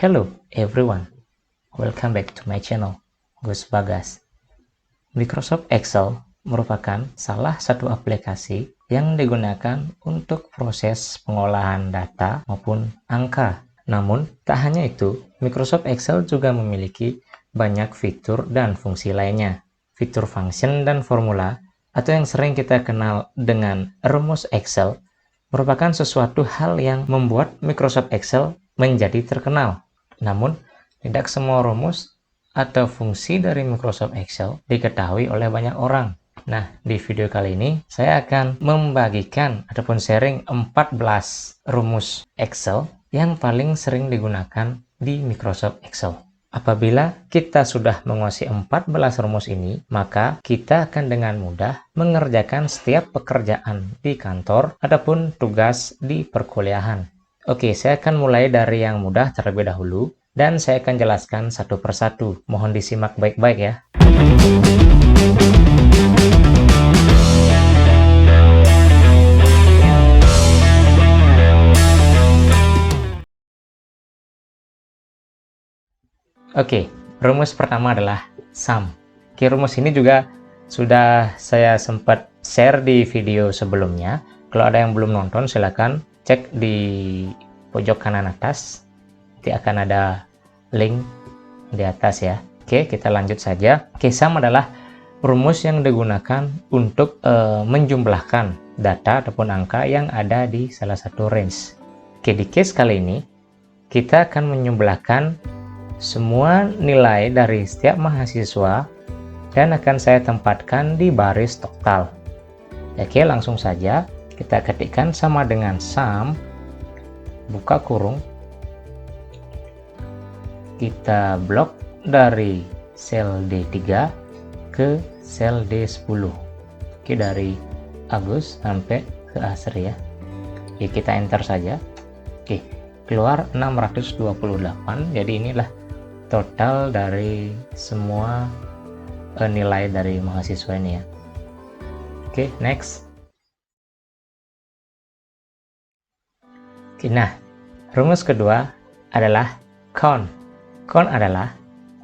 Hello everyone, welcome back to my channel, Gus Bagas. Microsoft Excel merupakan salah satu aplikasi yang digunakan untuk proses pengolahan data maupun angka. Namun, tak hanya itu, Microsoft Excel juga memiliki banyak fitur dan fungsi lainnya. Fitur function dan formula, atau yang sering kita kenal dengan rumus Excel, merupakan sesuatu hal yang membuat Microsoft Excel menjadi terkenal. Namun, tidak semua rumus atau fungsi dari Microsoft Excel diketahui oleh banyak orang. Nah, di video kali ini saya akan membagikan ataupun sharing 14 rumus Excel yang paling sering digunakan di Microsoft Excel. Apabila kita sudah menguasai 14 rumus ini, maka kita akan dengan mudah mengerjakan setiap pekerjaan di kantor ataupun tugas di perkuliahan. Oke, saya akan mulai dari yang mudah terlebih dahulu, dan saya akan jelaskan satu persatu. Mohon disimak baik-baik ya. Oke, rumus pertama adalah sum. Oke, rumus ini juga sudah saya sempat share di video sebelumnya. Kalau ada yang belum nonton, silakan cek di pojok kanan atas, nanti akan ada link di atas ya. Oke, kita lanjut saja. Oke, sum adalah rumus yang digunakan untuk menjumlahkan data ataupun angka yang ada di salah satu range. Oke, di case kali ini kita akan menjumlahkan semua nilai dari setiap mahasiswa dan akan saya tempatkan di baris total. Oke, langsung saja kita ketikkan sama dengan sum, buka kurung, kita blok dari sel D3 ke sel D10. Oke, dari Agus sampai ke Asri ya. Oke, kita enter saja. Oke, keluar 628. Jadi inilah total dari semua nilai dari mahasiswa ini ya. Oke, next. Oke, nah, rumus kedua adalah count. Count adalah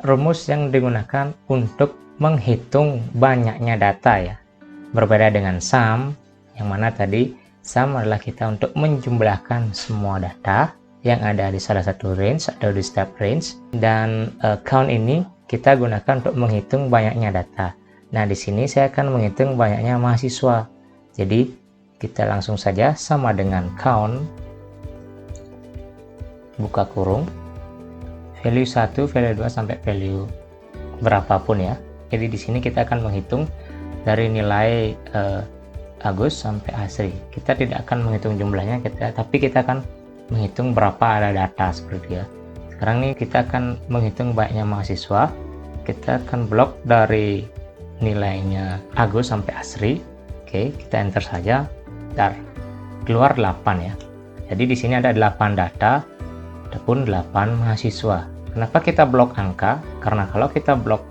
rumus yang digunakan untuk menghitung banyaknya data ya. Berbeda dengan sum, yang mana tadi sum adalah kita untuk menjumlahkan semua data yang ada di salah satu range atau di setiap range, dan count ini kita gunakan untuk menghitung banyaknya data. Nah, di sini saya akan menghitung banyaknya mahasiswa. Jadi kita langsung saja sama dengan count, buka kurung, value 1, value 2 sampai value berapapun ya. Jadi di sini kita akan menghitung dari nilai Agus sampai Asri. Kita tidak akan menghitung jumlahnya, tapi kita akan menghitung berapa ada data seperti ya. Sekarang nih kita akan menghitung banyaknya mahasiswa. Kita akan blok dari nilainya Agus sampai Asri. Oke, kita enter saja. Bentar. Keluar 8 ya. Jadi di sini ada 8 data ataupun 8 mahasiswa. Kenapa kita blok angka? Karena kalau kita blok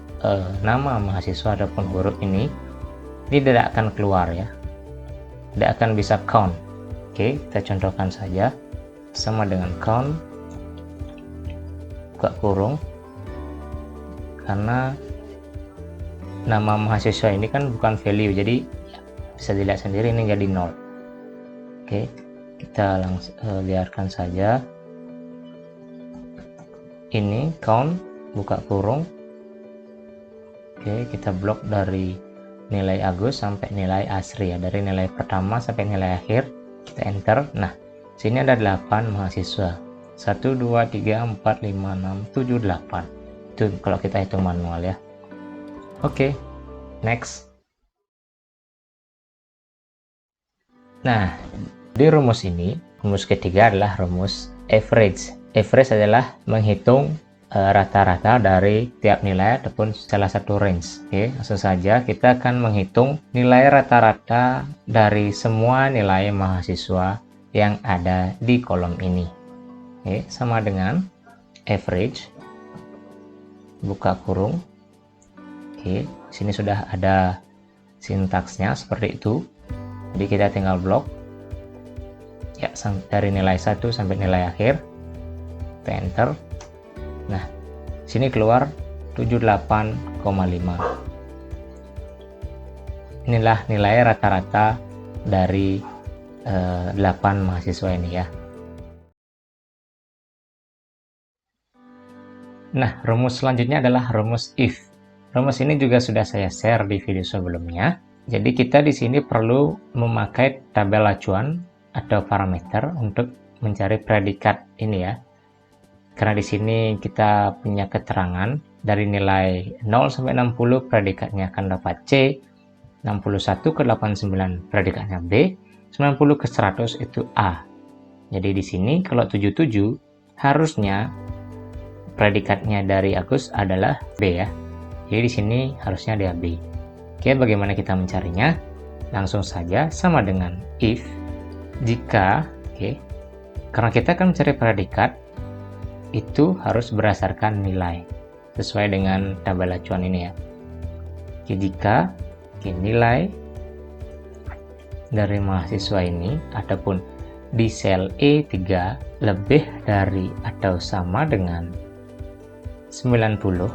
nama mahasiswa ataupun huruf ini tidak akan keluar ya. Tidak akan bisa count. Oke, kita contohkan saja. Sama dengan count, buka kurung, karena nama mahasiswa ini kan bukan value, jadi bisa dilihat sendiri ini jadi 0. Oke, kita langsung biarkan saja. Ini count, buka kurung. Oke, kita blok dari nilai Agus sampai nilai Asri ya, dari nilai pertama sampai nilai akhir. Kita enter. Nah, sini ada 8 mahasiswa. 1, 2, 3, 4, 5, 6, 7, 8. Itu kalau kita hitung manual ya. Oke, next. Nah, di rumus ini, rumus ketiga adalah rumus average. Average adalah menghitung rata-rata dari tiap nilai ataupun salah satu range. Oke, langsung saja kita akan menghitung nilai rata-rata dari semua nilai mahasiswa yang ada di kolom ini. Oke, sama dengan average, buka kurung. Oke, sini sudah ada sintaksnya seperti itu. Jadi kita tinggal blok ya dari nilai 1 sampai nilai akhir. Kita enter. Nah, sini keluar 78,5. Inilah nilai rata-rata dari 8 mahasiswa ini ya. Nah, rumus selanjutnya adalah rumus if. Rumus ini juga sudah saya share di video sebelumnya. Jadi kita di sini perlu memakai tabel acuan atau parameter untuk mencari predikat ini ya. Karena di sini kita punya keterangan dari nilai 0 sampai 60 predikatnya akan dapat C, 61 ke 89 predikatnya B, 90 ke 100 itu A. Jadi di sini kalau 77 harusnya predikatnya dari Agus adalah B ya. Jadi di sini harusnya dia B. Oke, bagaimana kita mencarinya? Langsung saja sama dengan if jika, karena kita akan mencari predikat itu harus berdasarkan nilai sesuai dengan tabel acuan ini ya. Oke, jika nilai dari mahasiswa ini ataupun di sel E3 lebih dari atau sama dengan 90,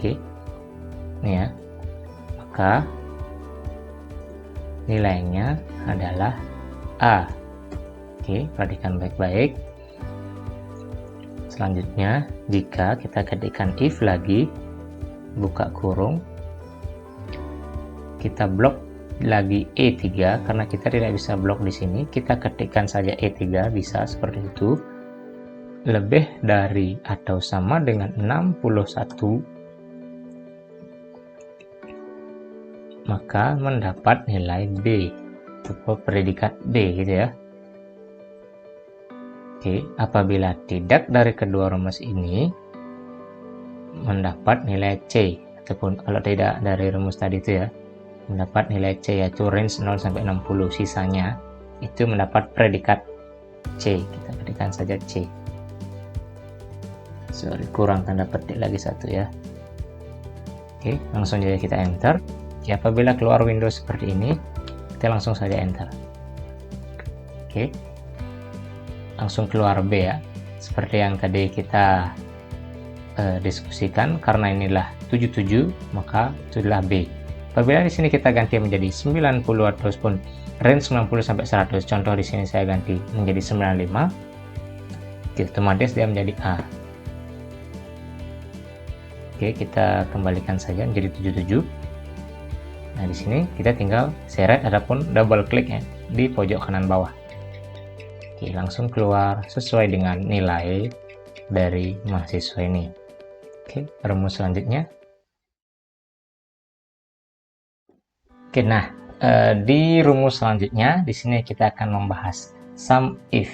ini ya, maka nilainya adalah A. Perhatikan baik-baik. Selanjutnya, jika kita ketikkan if lagi, buka kurung, kita blok lagi E3 karena kita tidak bisa blok di sini, kita ketikkan saja E3 bisa seperti itu. Lebih dari atau sama dengan 61, maka mendapat nilai B atau predikat B gitu ya. Apabila tidak dari kedua rumus ini mendapat nilai C, ataupun kalau tidak dari rumus tadi itu ya, mendapat nilai C yaitu range 0 sampai 60, sisanya itu mendapat predikat C. Kita ketikkan saja C. Sorry, kurang tanda petik lagi satu ya. Langsung saja kita enter. Apabila keluar Windows seperti ini, kita langsung saja enter. Langsung keluar B ya, seperti yang tadi kita diskusikan. Karena inilah 77, maka itulah B. Apabila di sini kita ganti menjadi 90 ataupun range 90 sampai 100, contoh di sini saya ganti menjadi 95, otomatis dia menjadi A. Kita kembalikan saja menjadi 77. Nah, di sini kita tinggal seret ataupun double klik ya di pojok kanan bawah. Langsung keluar sesuai dengan nilai dari mahasiswa ini. Rumus selanjutnya. Nah, di rumus selanjutnya di sini kita akan membahas sum if.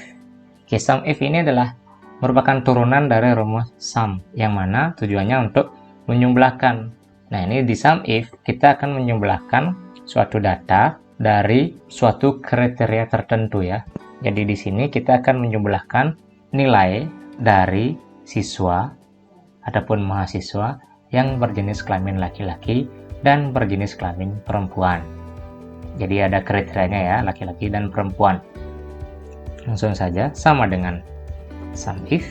Sum if ini adalah merupakan turunan dari rumus sum, yang mana tujuannya untuk menjumlahkan. Nah, ini di sum if kita akan menjumlahkan suatu data dari suatu kriteria tertentu ya. Jadi di sini kita akan menjumlahkan nilai dari siswa ataupun mahasiswa yang berjenis kelamin laki-laki dan berjenis kelamin perempuan. Jadi ada kriterianya ya, laki-laki dan perempuan. Langsung saja sama dengan sum if,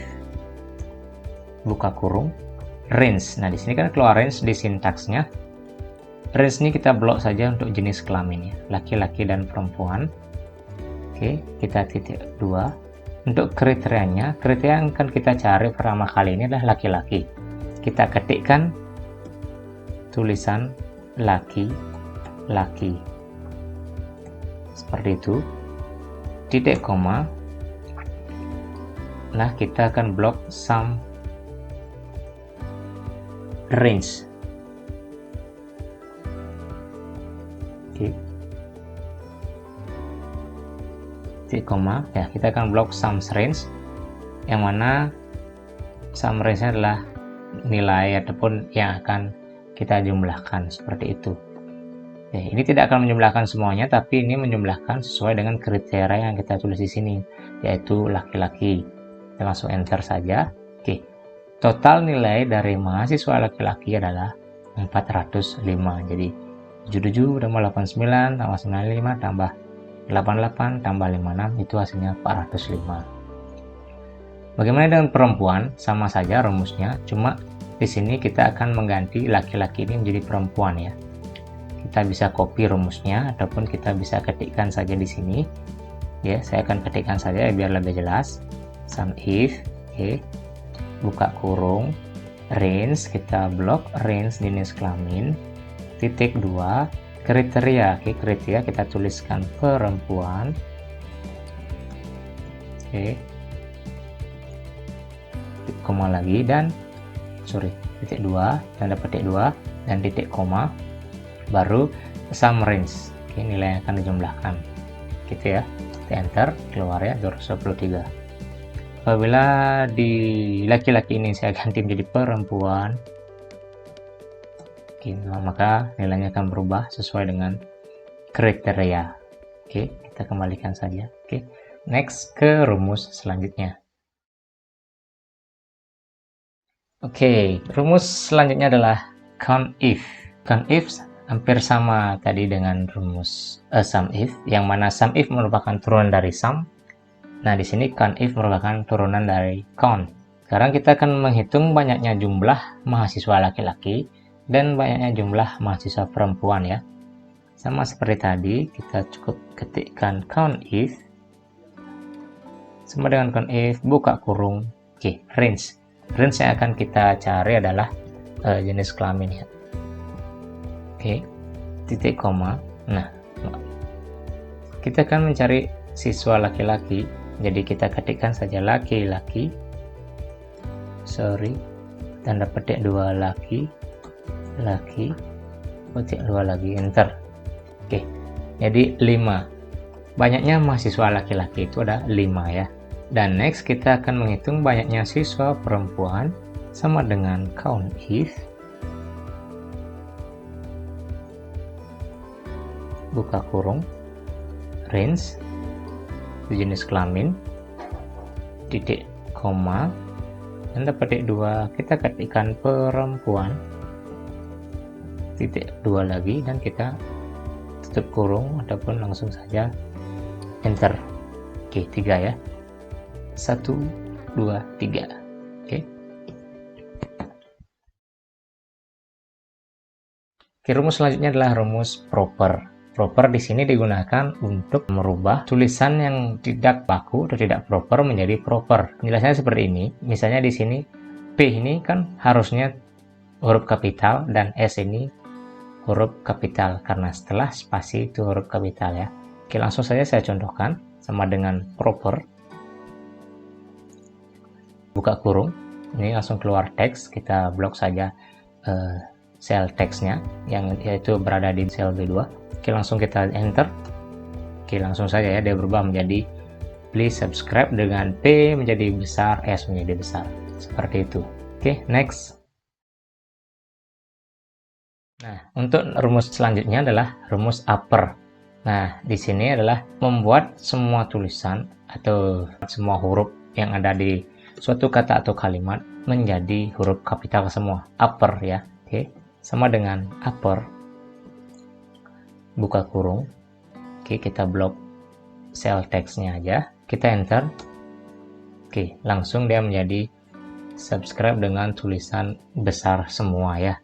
buka kurung, range. Nah, di sini kan keluar range di sintaksnya. Range ini kita blok saja untuk jenis kelaminnya, laki-laki dan perempuan. Kita titik 2. Untuk kriterianya, kriteria yang akan kita cari pertama kali ini adalah laki-laki. Kita ketikkan tulisan laki-laki. Seperti itu. Titik koma. Nah, kita akan blok sum range. Titik koma ya, kita akan blok sum range, yang mana sum range adalah nilai ataupun yang akan kita jumlahkan seperti itu. Ini tidak akan menjumlahkan semuanya, tapi ini menjumlahkan sesuai dengan kriteria yang kita tulis di sini, yaitu laki-laki. Kita langsung enter saja. Total nilai dari mahasiswa laki-laki adalah 405. Jadi 77 tambah 89 tambah 95 tambah 88 tambah 56 itu hasilnya 405. Bagaimana dengan perempuan? Sama saja rumusnya, cuma di sini kita akan mengganti laki-laki ini menjadi perempuan ya. Kita bisa copy rumusnya ataupun kita bisa ketikkan saja di sini. Ya, saya akan ketikkan saja biar lebih jelas. Sum if, oke. Buka kurung, range, kita blok range jenis kelamin, titik 2, kriteria, oke, kriteria kita tuliskan perempuan, oke, koma lagi dan titik 2, tanda petik 2 dan titik koma, baru sum range, oke, nilai yang akan dijumlahkan gitu ya. Kita enter, keluar ya 223. Apabila di laki-laki ini saya ganti menjadi perempuan, oke, maka nilainya akan berubah sesuai dengan kriteria. Oke, kita kembalikan saja. Oke, next ke rumus selanjutnya. Oke, rumus selanjutnya adalah COUNTIF. COUNTIF hampir sama tadi dengan rumus SUMIF, yang mana SUMIF merupakan turunan dari SUM. Nah, di sini COUNTIF merupakan turunan dari COUNT. Sekarang kita akan menghitung banyaknya jumlah mahasiswa laki-laki dan banyaknya jumlah mahasiswa perempuan ya. Sama seperti tadi, kita cukup ketikkan COUNTIF sama dengan COUNTIF, buka kurung, oke, range. Range yang akan kita cari adalah jenis kelamin ya. Oke, titik koma. Nah, kita akan mencari siswa laki-laki, jadi kita ketikkan saja laki-laki, tanda petik 2 laki, petik 2 lagi, enter. Oke, jadi 5. Banyaknya mahasiswa laki-laki itu ada 5 ya. Dan next kita akan menghitung banyaknya siswa perempuan sama dengan COUNTIF, buka kurung, range, jenis kelamin, titik koma, tanda petik 2, kita ketikkan perempuan, titik 2 lagi, dan kita tutup kurung ataupun langsung saja enter. Oke, 3 ya. 1, 2, 3. Oke. Oke, rumus selanjutnya adalah rumus proper. Proper di sini digunakan untuk merubah tulisan yang tidak baku atau tidak proper menjadi proper. Penjelasannya seperti ini. Misalnya di sini P ini kan harusnya huruf kapital dan S ini huruf kapital karena setelah spasi itu huruf kapital ya. Oke, langsung saja saya contohkan sama dengan proper. Buka kurung, ini langsung keluar teks, kita blok saja sel teksnya yang yaitu berada di sel B2. Oke, langsung kita enter. Oke, langsung saja ya dia berubah menjadi please subscribe dengan P menjadi besar, S menjadi besar, seperti itu. Oke, next. Nah, untuk rumus selanjutnya adalah rumus upper. Nah, di sini adalah membuat semua tulisan atau semua huruf yang ada di suatu kata atau kalimat menjadi huruf kapital semua, upper ya. Oke, sama dengan upper, buka kurung. Oke, kita blok sel teksnya aja, kita enter. Oke, langsung dia menjadi subscribe dengan tulisan besar semua ya.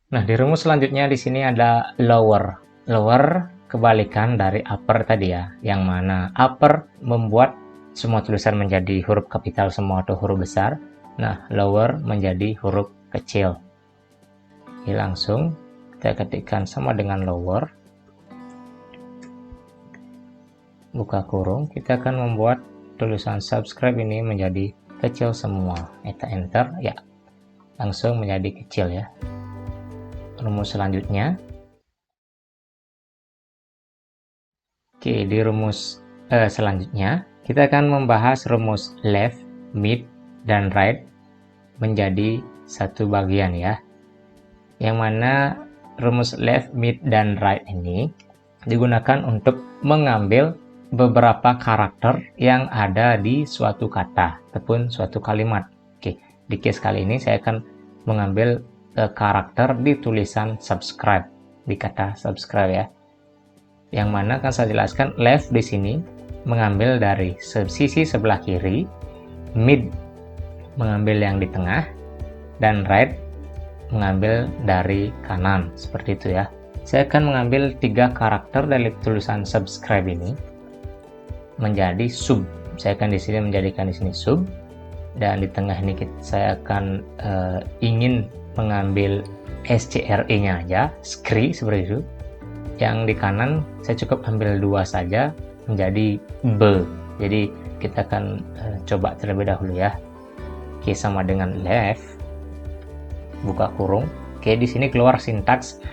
Nah, di rumus selanjutnya di sini ada lower. Lower kebalikan dari upper tadi ya, yang mana upper membuat semua tulisan menjadi huruf kapital semua atau huruf besar. Nah, lower menjadi huruf kecil. Oke, langsung kita ketikkan sama dengan lower, buka kurung, kita akan membuat tulisan subscribe ini menjadi kecil semua. Kita enter ya, langsung menjadi kecil ya. Rumus selanjutnya, oke, di rumus selanjutnya kita akan membahas rumus left, mid, dan right menjadi satu bagian ya, yang mana rumus left, mid, dan right ini digunakan untuk mengambil beberapa karakter yang ada di suatu kata ataupun suatu kalimat. Oke, di case kali ini saya akan mengambil karakter di tulisan subscribe, di kata subscribe ya, yang mana akan saya jelaskan left di sini mengambil dari sisi sebelah kiri, mid mengambil yang di tengah, dan right mengambil dari kanan, seperti itu ya. Saya akan mengambil 3 karakter dari tulisan subscribe ini menjadi sub. Saya akan di sini menjadikan di sini sub, dan di tengah ini saya akan ingin mengambil SCRE-nya aja, scree seperti itu. Yang di kanan saya cukup ambil 2 saja menjadi B. Jadi kita akan coba terlebih dahulu ya. Oke, sama dengan left, buka kurung. Oke, di sini keluar sintaks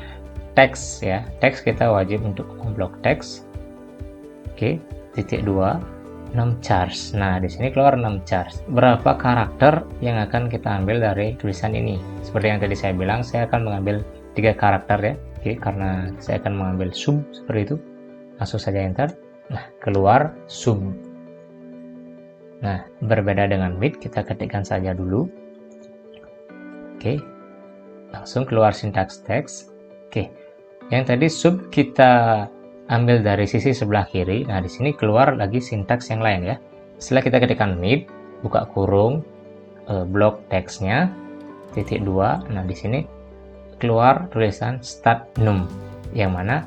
teks ya. Teks kita wajib untuk memblok teks. Oke, titik 2, 6 charge. Nah, di sini keluar 6 charge. Berapa karakter yang akan kita ambil dari tulisan ini? Seperti yang tadi saya bilang, saya akan mengambil 3 karakter ya. Oke, karena saya akan mengambil sub seperti itu. Langsung saja enter. Nah, keluar sub. Nah, berbeda dengan mid, kita ketikkan saja dulu. Oke, langsung keluar sintaks teks. Oke, yang tadi sub kita ambil dari sisi sebelah kiri. Nah, di sini keluar lagi sintaks yang lain ya. Setelah kita ketikkan mid, buka kurung, blok teksnya, titik 2. Nah, di sini keluar tulisan start num, yang mana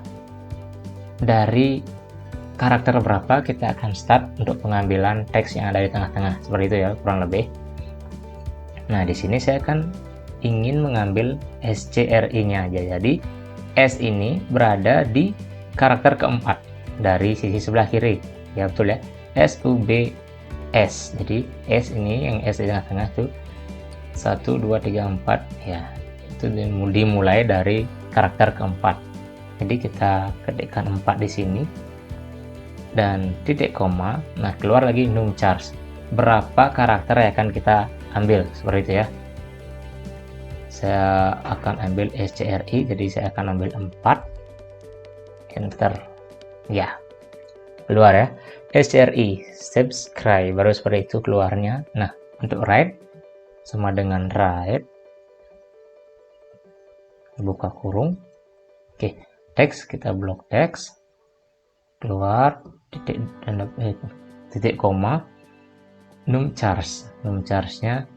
dari karakter berapa kita akan start untuk pengambilan teks yang ada di tengah-tengah, seperti itu ya, kurang lebih. Nah, di sini saya akan ingin mengambil SCRE-nya aja. Jadi S ini berada di karakter keempat dari sisi sebelah kiri. Ya betul ya. SUBS. Jadi S ini yang S di tengah-tengah itu 1 2 3 4 ya. Itu dimulai dari karakter keempat. Jadi kita ketikkan 4 di sini dan titik koma. Nah, keluar lagi num charge. Berapa karakter yang akan kita ambil, seperti itu ya. Saya akan ambil SCRE, jadi saya akan ambil 4, enter ya, keluar ya. SCRE subscribe, baru seperti itu keluarnya. Nah, untuk right sama dengan right, buka kurung. Oke, teks kita blok teks, keluar titik koma, num charge-nya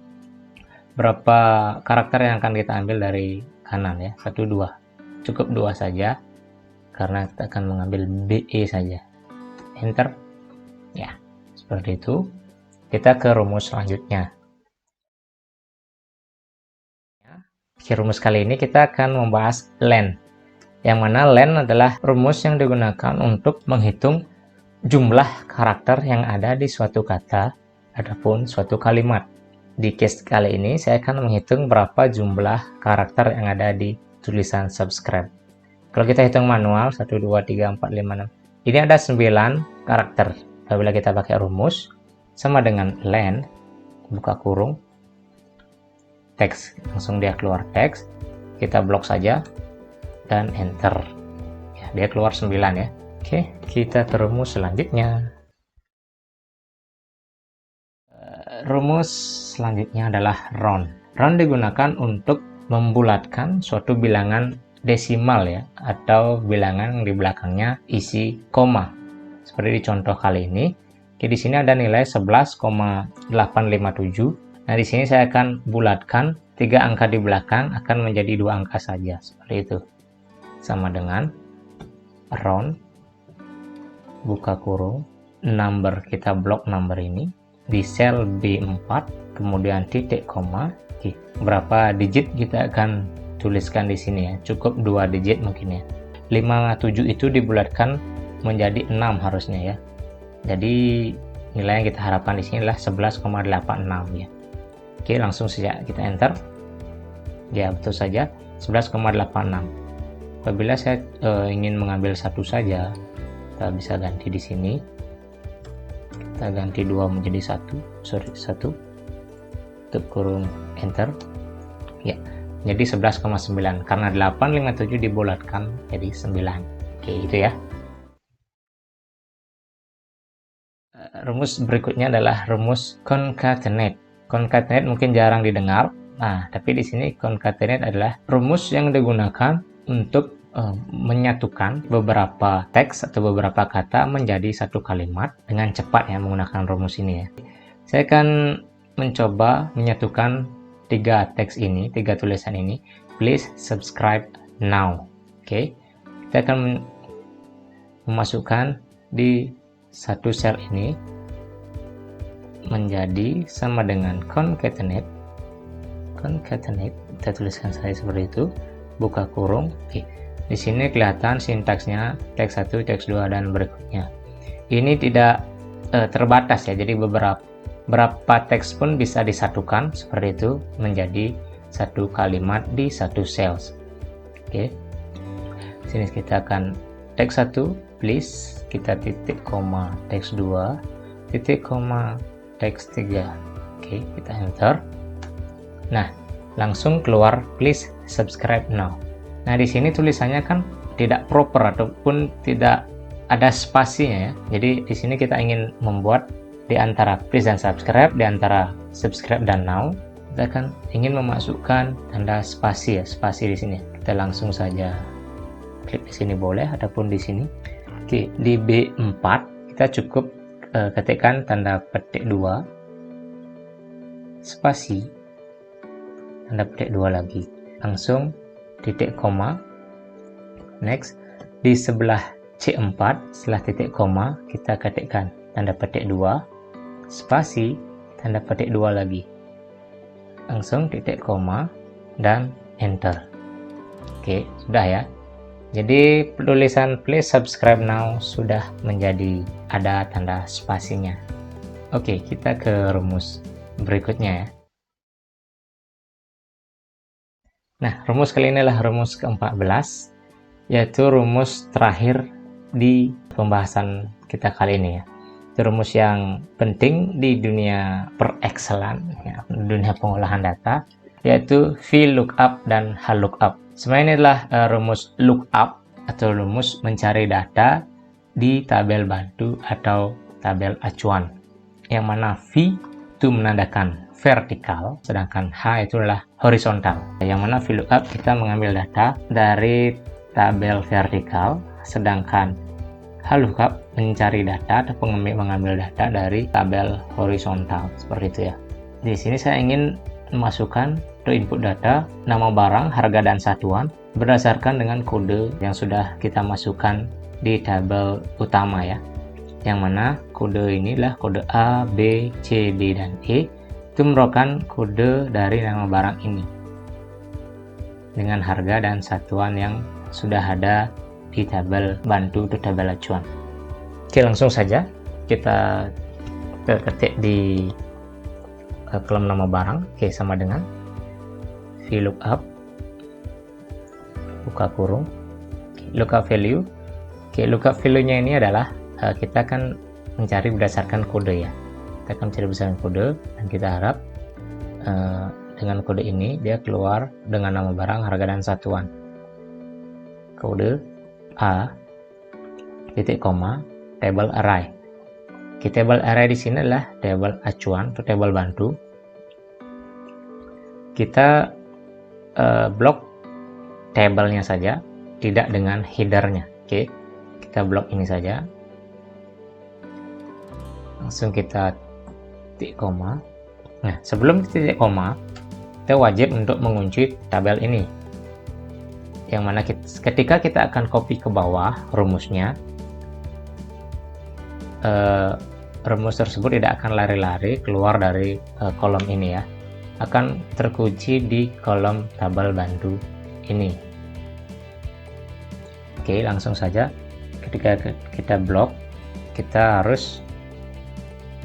berapa karakter yang akan kita ambil dari kanan ya, 1 2, cukup 2 saja karena kita akan mengambil BE saja, enter ya, seperti itu. Kita ke rumus selanjutnya. Di rumus kali ini kita akan membahas len, yang mana len adalah rumus yang digunakan untuk menghitung jumlah karakter yang ada di suatu kata ataupun suatu kalimat. Di case kali ini saya akan menghitung berapa jumlah karakter yang ada di tulisan subscribe. Kalau kita hitung manual 1 2 3 4 5 6, ini ada 9 karakter. Apabila kita pakai rumus sama dengan len, buka kurung, teks, langsung dia keluar teks, kita blok saja dan enter ya, dia keluar 9 ya. Oke, kita ke rumus selanjutnya. Rumus selanjutnya adalah round. Round digunakan untuk membulatkan suatu bilangan desimal ya, atau bilangan yang di belakangnya isi koma. Seperti di contoh kali ini. Oke, di sini ada nilai 11,857. Nah, di sini saya akan bulatkan 3 angka di belakang akan menjadi 2 angka saja, seperti itu. Sama dengan round, buka kurung, number, kita blok number ini di sel B4, kemudian titik koma. Oke, berapa digit kita akan tuliskan di sini ya, cukup 2 digit mungkin ya. 57 itu dibulatkan menjadi 6 harusnya ya. Jadi nilai yang kita harapkan di sini adalah 11,86 ya. Oke, langsung saja kita enter. Ya, betul saja 11,86. Apabila saya ingin mengambil satu saja, kita bisa ganti di sini. Kita ganti 2 menjadi 1, tutup kurung, enter ya, jadi 11,9 karena 857 dibulatkan jadi 9. Oke, itu ya. Rumus berikutnya adalah rumus concatenate. Concatenate mungkin jarang didengar. Nah, tapi di sini concatenate adalah rumus yang digunakan untuk menyatukan beberapa teks atau beberapa kata menjadi satu kalimat dengan cepat ya menggunakan rumus ini ya. Saya akan mencoba menyatukan tiga teks ini, tiga tulisan ini. Please subscribe now. Oke. Kita akan memasukkan di satu sel ini menjadi sama dengan concatenate. Kita tuliskan saja seperti itu, buka kurung. Oke. Di sini kelihatan sintaksnya teks 1, teks 2 dan berikutnya. Ini tidak terbatas ya, jadi berapa teks pun bisa disatukan seperti itu menjadi satu kalimat di satu cells. Oke. Sini kita akan teks 1 please, kita titik koma teks 2, titik koma teks 3. Oke, kita enter. Nah, langsung keluar please subscribe now. Nah, di sini tulisannya kan tidak proper ataupun tidak ada spasinya ya. Jadi di sini kita ingin membuat di antara please dan subscribe, di antara subscribe dan now, kita kan ingin memasukkan tanda spasi ya, spasi di sini. Kita langsung saja klik di sini boleh ataupun di sini. Oke, di B4 kita cukup ketikkan tanda petik 2 spasi tanda petik 2 lagi, langsung titik koma. Next, di sebelah C4 setelah titik koma kita ketikkan tanda petik 2 spasi tanda petik 2 lagi, langsung titik koma dan enter. Oke, sudah ya. Jadi tulisan please subscribe now sudah menjadi ada tanda spasinya. Oke, kita ke rumus berikutnya ya. Nah, rumus kali ini adalah rumus ke-14, yaitu rumus terakhir di pembahasan kita kali ini ya. Itu rumus yang penting di dunia per-Excelan, ya, dunia pengolahan data, yaitu VLOOKUP dan HLOOKUP. Sebenarnya ini adalah rumus lookup atau rumus mencari data di tabel bantu atau tabel acuan, yang mana V itu menandakan vertikal, sedangkan H itu adalah horizontal. Yang mana VLOOKUP kita mengambil data dari tabel vertikal, sedangkan HLOOKUP mencari data atau mengambil data dari tabel horizontal, seperti itu ya. Di sini saya ingin memasukkan atau input data nama barang, harga dan satuan berdasarkan dengan kode yang sudah kita masukkan di tabel utama ya. Yang mana kode inilah kode A, B, C, D dan E itu merupakan kode dari nama barang ini dengan harga dan satuan yang sudah ada di tabel bantu atau tabel acuan. Oke, langsung saja kita ketik di kolom nama barang. Oke, sama dengan VLOOKUP, buka kurung, lookup value. Oke, lookup value-nya ini adalah kita akan mencari berdasarkan kode ya. Kita akan mencari berdasarkan kode dan kita harap dengan kode ini dia keluar dengan nama barang, harga dan satuan. Kode A titik koma table array. Oke, table array di sini adalah table acuan atau table bantu. Kita blok tabelnya saja, tidak dengan headernya. Oke, kita blok ini saja, langsung kita titik koma. Nah, sebelum titik koma kita wajib untuk mengunci tabel ini, yang mana ketika kita akan copy ke bawah rumusnya, rumus tersebut tidak akan lari-lari keluar dari kolom ini ya, akan terkunci di kolom tabel bantu ini. Oke, langsung saja ketika kita blok kita harus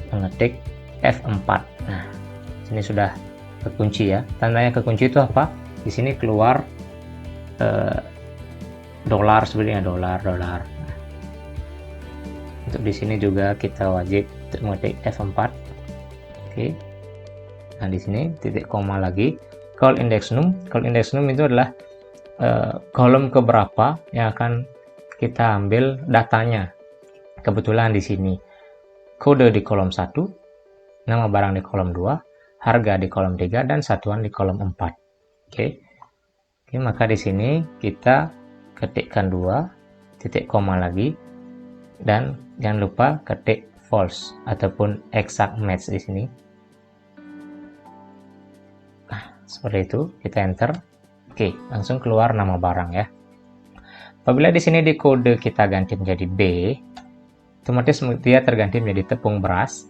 mengetik F4. Nah, sini sudah kekunci ya. Tandanya kekunci itu apa? Di sini keluar dolar, sebenarnya dolar. Untuk di sini juga kita wajib untuk mengetik F4. Oke. Nah, di sini titik koma lagi. Call index num. Call index num itu adalah kolom keberapa yang akan kita ambil datanya. Kebetulan di sini kode di kolom 1, nama barang di kolom 2, harga di kolom 3 dan satuan di kolom 4. Oke. Oke, maka di sini kita ketikkan 2 titik koma lagi, dan jangan lupa ketik false ataupun exact match di sini. Nah, seperti itu, kita enter. Oke, langsung keluar nama barang ya. Apabila di sini di kode kita ganti menjadi B, otomatis dia terganti menjadi tepung beras.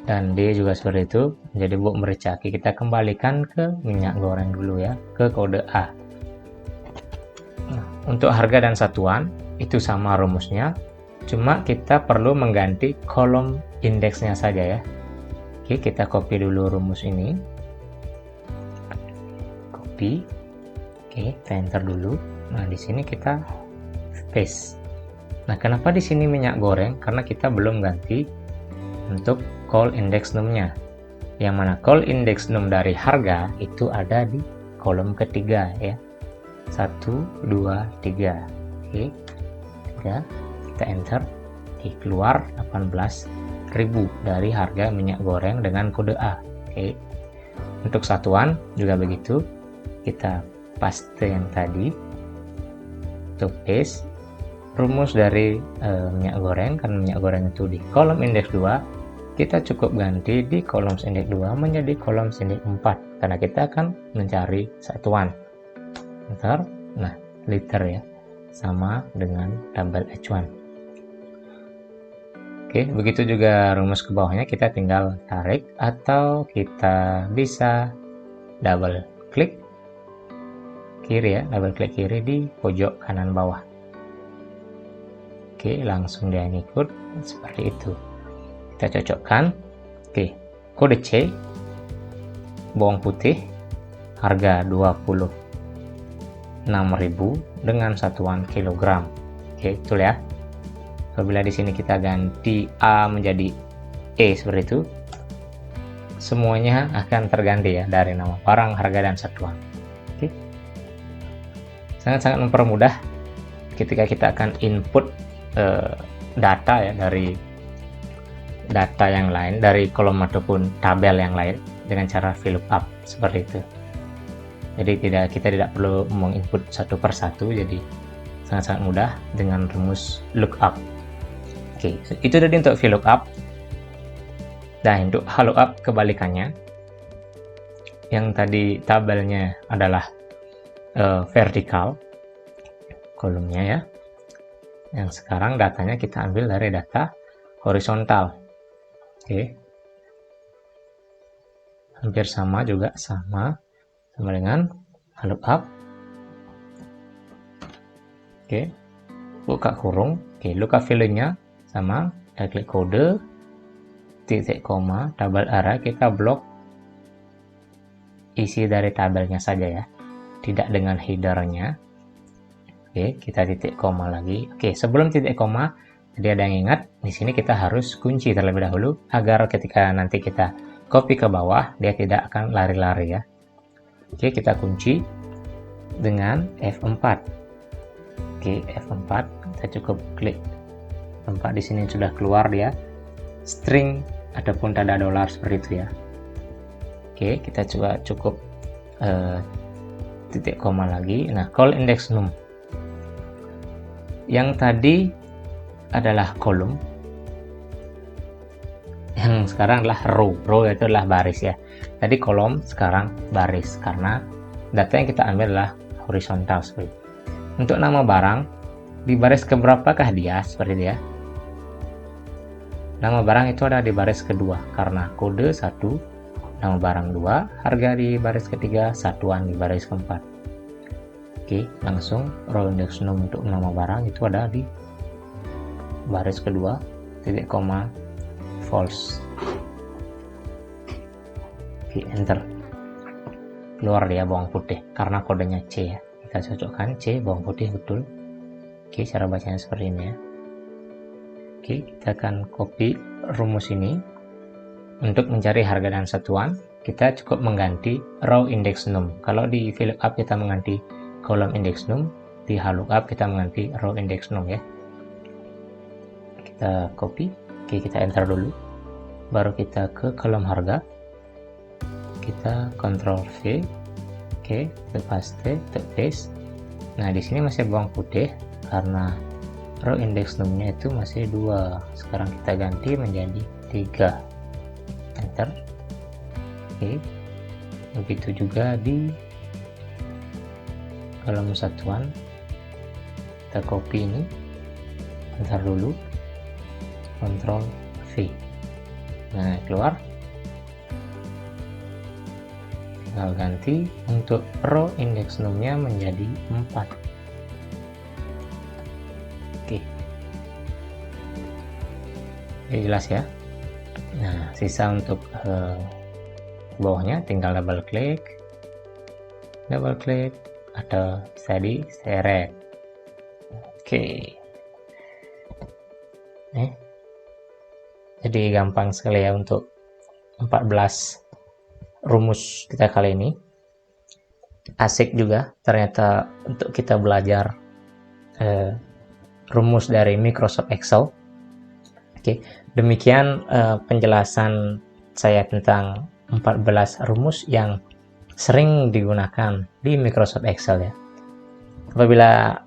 Dan D juga seperti itu, menjadi bubuk merica. Oke, kita kembalikan ke minyak goreng dulu ya, ke kode A. Nah, untuk harga dan satuan, itu sama rumusnya, cuma kita perlu mengganti kolom indeksnya saja ya. Oke, kita copy dulu rumus ini. Copy. Oke, kita enter dulu. Nah, di sini kita paste. Nah, kenapa di sini minyak goreng? Karena kita belum ganti untuk call index num-nya. Yang mana call index num dari harga itu ada di kolom ketiga ya. 1, 2, 3. Oke. 3. Kita enter. Oke, keluar 18.000 dari harga minyak goreng dengan kode A. Oke. Untuk satuan juga begitu. Kita paste yang tadi. Untuk paste rumus dari minyak goreng, kan minyak goreng itu di kolom indeks 2, kita cukup ganti di kolom indeks 2 menjadi kolom indeks 4 karena kita akan mencari satuan. Bentar. Nah, liter ya, sama dengan tabel H1. Oke, begitu juga rumus ke bawahnya, kita tinggal tarik atau kita bisa double klik kiri ya, double klik kiri di pojok kanan bawah. Oke, langsung dia ngikut seperti itu. Kita cocokkan. Oke, kode C, bawang putih, harga 26.000 dengan satuan kilogram. Oke, betul ya. Apabila di sini kita ganti A menjadi E seperti itu, semuanya akan terganti ya dari nama barang, harga, dan satuan. Oke, sangat-sangat mempermudah ketika kita akan input data ya dari data yang lain, dari kolom ataupun tabel yang lain dengan cara VLOOKUP seperti itu. Jadi kita tidak perlu menginput satu persatu, jadi sangat-sangat mudah dengan rumus lookup. Oke, itu tadi untuk VLOOKUP. Dan untuk lookup kebalikannya, yang tadi tabelnya adalah vertikal kolomnya ya. Yang sekarang datanya kita ambil dari data horizontal. Oke. Hampir sama juga, sama dengan lookup. Oke. Buka kurung. Oke, lookup value-nya sama, kita klik kode, titik koma, tabel array, kita blok isi dari tabelnya saja ya. Tidak dengan header-nya. Oke, kita titik koma lagi. Oke, sebelum titik koma, jadi ada yang ingat, di sini kita harus kunci terlebih dahulu agar ketika nanti kita copy ke bawah, dia tidak akan lari-lari ya. Oke, kita kunci dengan F4. Oke, F4, kita cukup klik tempat di sini sudah keluar dia string ataupun tanda dolar seperti itu ya. Oke, kita coba cukup titik koma lagi. Nah, call index num. Yang tadi adalah kolom, yang sekarang adalah row. Row itu adalah baris ya. Tadi kolom, sekarang baris karena data yang kita ambil adalah horizontal seperti itu. Untuk nama barang, di baris keberapakah dia? Seperti dia. Nama barang itu ada di baris kedua karena kode 1, nama barang 2, harga di baris ketiga, satuan di baris keempat. Oke, langsung row index num untuk nama barang itu ada di baris kedua, titik koma, false. Oke, enter. Keluar dia bawang putih karena kodenya C ya. Kita cocokkan C, bawang putih betul. Oke, cara bacanya seperti ini ya. Oke, kita akan copy rumus ini. Untuk mencari harga dan satuan, kita cukup mengganti row index num. Kalau di VLOOKUP kita mengganti kolom index num, di lookup kita mengganti row index num ya. Kita copy. Oke, kita enter dulu. Baru kita ke kolom harga. Kita Ctrl V. Oke, kita paste, kita paste. Nah, di sini masih bawang putih karena row index num-nya itu masih 2. Sekarang kita ganti menjadi 3. Enter. Oke. Begitu juga di kolom satuan. Kita copy ini. Bentar dulu. Ctrl V. Nah, keluar. Tinggal ganti untuk row index num-nya menjadi 4. Oke. Ini jelas ya. Nah, sisa untuk bawahnya tinggal double klik atau bisa diseret. Oke. Jadi gampang sekali ya untuk 14 rumus kita kali ini. Asik juga ternyata untuk kita belajar rumus dari Microsoft Excel. Oke, demikian penjelasan saya tentang 14 rumus yang sering digunakan di Microsoft Excel ya. Apabila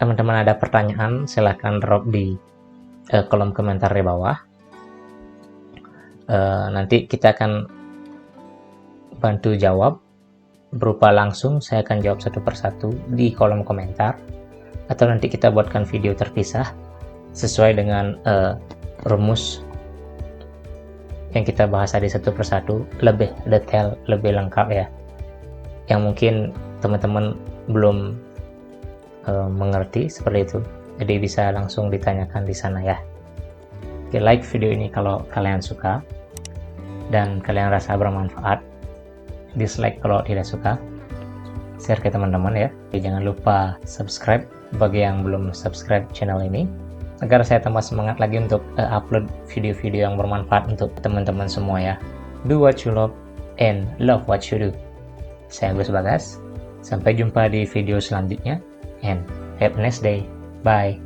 teman-teman ada pertanyaan, silahkan drop di kolom komentar di bawah. Nanti kita akan bantu jawab berupa langsung. Saya akan jawab satu persatu di kolom komentar, atau nanti kita buatkan video terpisah sesuai dengan rumus yang kita bahas tadi satu persatu, lebih detail, lebih lengkap ya, yang mungkin teman-teman belum mengerti seperti itu, jadi bisa langsung ditanyakan di sana ya. Oke, like video ini kalau kalian suka dan kalian rasa bermanfaat. Dislike kalau tidak suka. Share ke teman-teman ya. Oke, jangan lupa subscribe bagi yang belum subscribe channel ini, agar saya tambah semangat lagi untuk upload video-video yang bermanfaat untuk teman-teman semua ya. Do what you love and love what you do. Saya Gus Bagas. Sampai jumpa di video selanjutnya, and have a nice day. Bye.